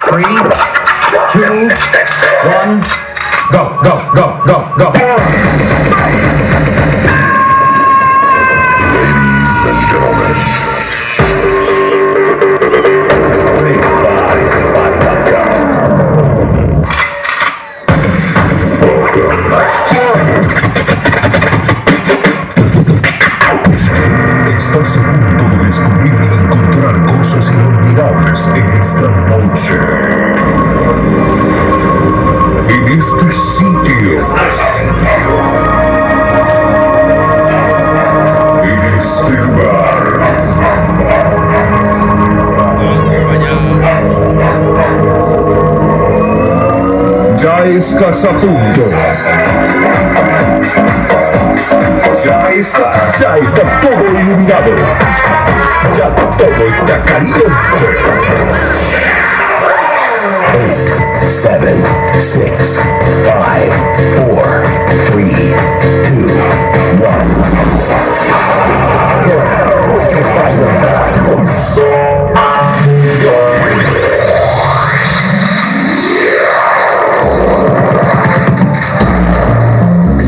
3, 2, 1, go, go, go, go, go. Ladies and gentlemen, estás a punto de descubrir y encontrar cosas inolvidables en esta noche. En este sitio. En este lugar. Ya estás a punto. Ya está todo iluminado. Ya todo está caliente. 8, 7, 6, 5, 4, 3, 2, 1.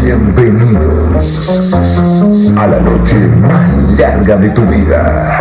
Bienvenidos a la noche más larga de tu vida.